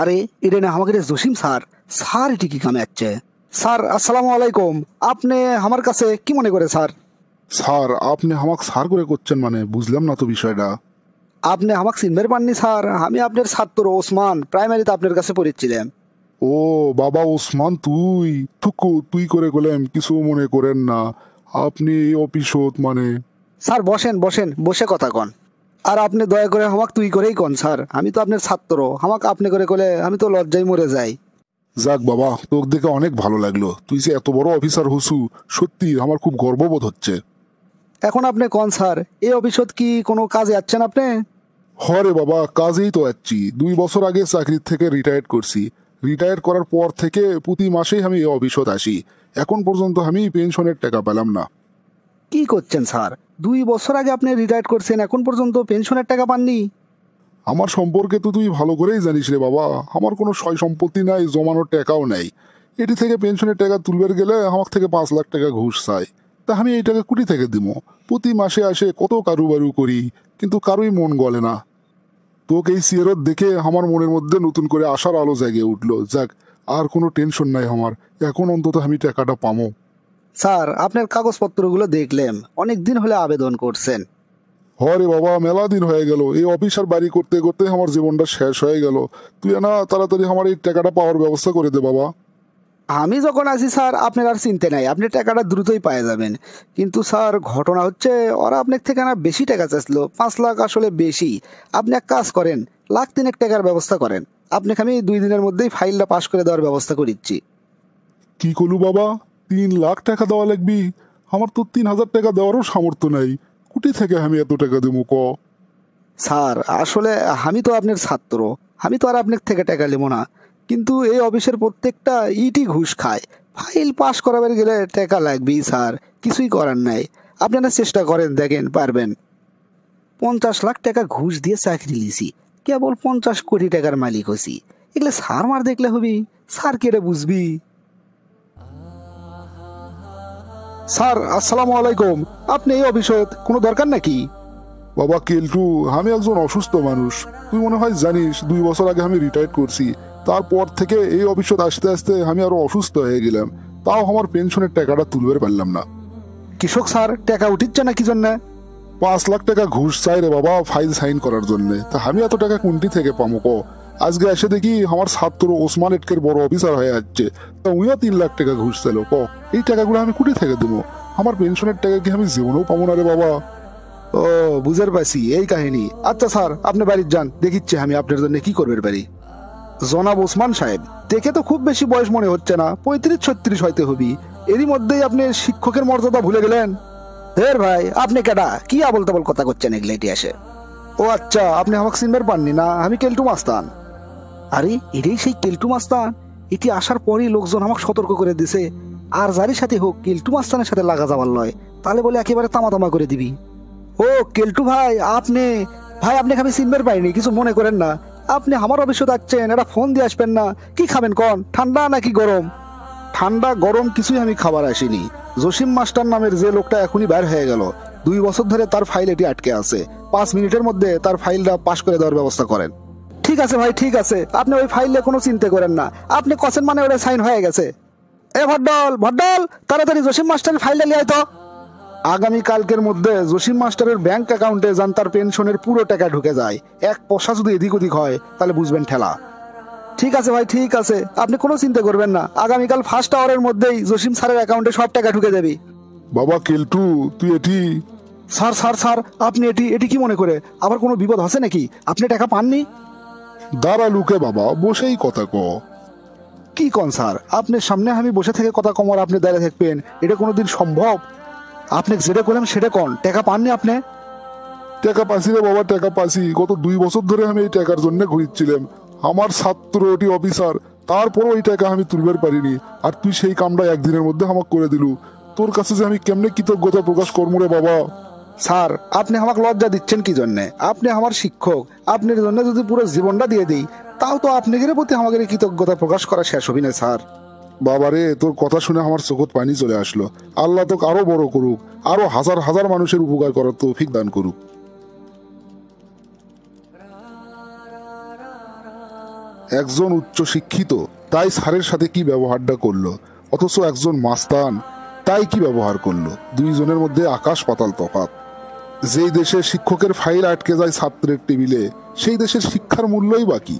আরে এটা না আমাকে জসিম স্যার। স্যার এটি কি কামে যাচ্ছে? স্যার আসসালামু আলাইকুম। আপনি আমার কাছে কি মনে করে স্যার? স্যার আপনি আমাকে স্যার করে করছেন মানে বুঝলাম না তো বিষয়টা। আপনি আমাকে চিনবেন পাননি স্যার? আমি আপনার ছাত্র ওসমান, প্রাইমারিতে আপনার কাছে পড়েছিলাম। ও বাবা ওসমান, তুই থুকু তুই করে গেলেন, কিছু মনে করেন না। আপনি এই অফিসত মানে। স্যার বসেন বসেন, বসে কথা কন। আর আপনি দয়া করে আমাকে তুই করেই কন স্যার, আমি তো আপনার ছাত্র, আমাকে আপনি করে কলে আমি তো লজ্জায় মরে যাই। যাক বাবা, তোর দেখে অনেক ভালো লাগলো, তুই যে এত বড় অফিসার হসু, সত্যি আমার খুব গর্ববোধ হচ্ছে। এখন আপনি কন স্যার, এই অফিসত কি কোনো কাজে যাচ্ছেন আপনি? হরে বাবা, কাজেই তো যাচ্ছি। 2 বছর আগে চাকরির থেকে রিটায়ার করছি। রিটায়ার করার পর থেকে প্রতি মাসেই আমি এই অফিসত আসি। এখন পর্যন্ত আমি পেনশনের টাকা পেলাম না। কি করছেন স্যার? 2 বছর আগে আপনি রিটায়ার করছেন, এখন পর্যন্ত পেনশনের টাকা পাননি? আমার সম্পর্কে তো তুই ভালো করেই জানিস রে বাবা, আমার কোনো সয় সম্পত্তি নাই, জমানোর টাকাও নাই। এটি থেকে পেনশনের টাকা তুলবার গেলে আমার থেকে 5 লাখ টাকা ঘুষ চাই। তা আমি এই টাকা কুটি থেকে দিব? প্রতি মাসে আসে কত কারুবারু করি, কিন্তু কারুই মন গলে না। তোকে এই সিয়ারত দেখে আমার মনের মধ্যে নতুন করে আশার আলো জাগিয়ে উঠলো। যাক, আর কোনো টেনশন নাই আমার, এখন অন্তত আমি টাকাটা পামো। স্যার আপনার কাগজপত্রগুলো দেখলাম, অনেক দিন হলে আবেদন করছেন। হরে বাবা, মেলা দিন হয়ে গেল এই অফিস আর বাড়ি করতে করতে আমার জীবনটা শেষ হয়ে গেল। তুই না তাড়াতাড়ি আমার এই টাকাটা পাওয়ার ব্যবস্থা করে দে বাবা। আমি যখন আছি স্যার আপনার আর চিনতে নাই, আপনি টাকাটা দ্রুতই পাওয়া যাবেন। কিন্তু স্যার ঘটনা হচ্ছে, ওরা আপনার থেকে না বেশি টাকা চাইছিল, 5 লাখ আসলে বেশি। আপনি এক কাজ করেন, 1,03,000 টাকার ব্যবস্থা করেন। আপনাকে আমি 2 দিনের মধ্যেই ফাইলটা পাস করে দেওয়ার ব্যবস্থা করিচ্ছি। কি করলু বাবা, 3 লাখ টাকা দেওয়া লাগবি? আমার তো 3,000 টাকা দেওয়ারও সামর্থ্য নাই। কুটি থেকে আমি এত টাকা দেবো ক? স্যার আসলে আমি তো আপনার ছাত্র, আমি তো আর আপনার থেকে টাকা নেব না। কিন্তু এই অফিসের প্রত্যেকটা ইটি ঘুষ খায়। ফাইল পাস করাবার গেলে টাকা লাগবেই স্যার, কিছুই করার নাই। আপনারা চেষ্টা করেন, দেখেন পারবেন। 50 লাখ টাকা ঘুষ দিয়ে চাকরি লিছি, কেবল 50 কোটি টাকার মালিক হছি। এগুলো স্যার মার দেখলে হবি? স্যার কেটে বুঝবি? স্যার আসসালামু আলাইকুম। আপনি এই অফিসত কোনো দরকার নাকি? বাবা কেলটু, আমি একজন অসুস্থ মানুষ। তুই মনে হয় জানিস 2 বছর আগে আমি রিটায়ার করছি। তারপর থেকে এই অফিসত আসতে আসতে আমি আরো অসুস্থ হয়ে গেলাম। তাও আমার পেনশনের টাকাটা তুলবার পারলাম না। কৃষক স্যার টাকা উঠিচ্ছে না কি জন্য? 5 লাখ টাকা ঘুষ চাই রে বাবা, ফাইল সাইন করার জন্য। তা আমি এত টাকা কোনটি থেকে পাবো ক? আজকে এসে দেখি আমার ছাত্র ওসমান এটকের বড় অফিসার হয়ে যাচ্ছে, তা উইও 3 লাখ টাকা ঘুষ চাইল ক? এই টাকাগুলো আমি কুটি থেকে দেবো? আমার পেনশনের টাকা কি আমি জীবনেও পাবো না রে বাবা। ও বুঝতে পারছি এই কাহিনী। আচ্ছা স্যার আপনি বাড়ির যান, দেখিচ্ছে আমি আপনার জন্য কি করবে পারি। জনাব ওসমান সাহেব, দেখে তো খুব বেশি বয়স মনে হচ্ছে না, 35-36 হইতে হবি। এরই মধ্যেই আপনি শিক্ষকের মর্যাদা ভুলে গেলেন। হের ভাই আপনি কেডা, কি আবল তাবল কথা করছেন এগুলো এটি আসে? ও আচ্ছা, আপনি আমাকে চিনবার পাননি না? আমি কেলটু মাস্তান। আরে এটাই সেই কেলটু মাস্তান। এটি আসার পরই লোকজন আমাকে সতর্ক করে দিছে, আর যারই সাথে হোক কেলটু মাস্তানের সাথে লাগা যাবার নয়, তাহলে বলে একেবারে তামা তামা করে দিবি। ও কেলটু ভাই, আপনি ভাই আপনাকে আমি চিনবার পাইনি, কিছু মনে করেন না। আপনি আমার অফিসে যাচ্ছেন, একটা ফোন দিয়ে আসবেন না? কি খাবেন কন, ঠান্ডা নাকি গরম? ঠান্ডা গরম কিছুই আমি খাবার আসিনি। জসিম মাস্টার নামের যে লোকটা এখনই বের হয়ে গেল, 2 বছর ধরে তার ফাইল এটি আটকে আছে। 5 মিনিটের মধ্যে তার ফাইলটা পাশ করে দেওয়ার ব্যবস্থা করেন। ঠিক আছে ভাই, ঠিক আছে, আপনি ওই ফাইলে কোনো চিন্তা করেন না। আপনি কছেন মানে ওটা সাইন হয়ে গেছে। এ ভড্ডল ভড্ডল, তাড়াতাড়ি জসিম মাস্টারের ফাইলটা লিয়ে আয় তো। আগামী কালকের মধ্যে জসিম মাস্টারের ব্যাংক অ্যাকাউন্টে যান তার পেনশনের পুরো টাকা ঢুকে যায়। এক পয়সা যদি এদিক ওদিক হয় তাহলে বুঝবেন ঠেলা। ঠিক আছে ভাই, ঠিক আছে, আপনি কোনো চিন্তা করবেন না। আগামীকাল 1st আওয়ারের মধ্যেই জসিম স্যারের অ্যাকাউন্টে সব টাকা ঢুকে যাবে। বাবা কেলটু, তুই এটি। স্যার স্যার স্যার, আপনি এটি এটি কি মনে করে? আবার কোনো বিপদ আছে নাকি? আপনি টাকা পাননি? দাঁড়া লুকে বাবা, বসেই কথা ক। কি কন স্যার, আপনার সামনে আমি বসে থেকে কথা কমার আপনি দাঁড়িয়ে থাকবেন? এটা কোনোদিন সম্ভব? আপনি যেটা করলেন সেটা কন, টাকা পাননি আপনি? টাকা পাসি রে বাবা, টাকা পাসি। গত 2 বছর ধরে আমি এই টাকার জন্য ঘুরছিলাম। আমার ছাত্র ওটি অফিসার, তারপরও এই টাকা আমি তুলবার পারিনি। আর তুই সেই কামটা একদিনের মধ্যে আমাকে করে দিলু। তোর কাছে যে আমি কেমনে কৃতজ্ঞতা প্রকাশ করবো রে বাবা। স্যার আপনি আমাকে লজ্জা দিচ্ছেন কি জন্যে? আপনি আমার শিক্ষক, আপনার জন্য যদি পুরো জীবনটা দিয়ে দিই, তাও তো আপনাদের প্রতি আমাদের কৃতজ্ঞতা প্রকাশ করা শেষ হবি না স্যার। বাবারে, তোর কথা শুনে আমার চোখত পানি চলে আসলো। আল্লাহ তোকে আরো বড় করুক, আরো হাজার হাজার মানুষের উপকার করার তৌফিক দান করুক। একজন উচ্চ শিক্ষিত তাই স্যারের সাথে কি ব্যবহারটা করলো, অথচ একজন মাস্তান তাই কি ব্যবহার করলো। দুইজনের মধ্যে আকাশ পাতাল তফাৎ। যেই দেশে শিক্ষকের ফাইল আটকে যায় ছাত্রের টেবিলে, সেই দেশের শিক্ষার মূল্যই বাকি।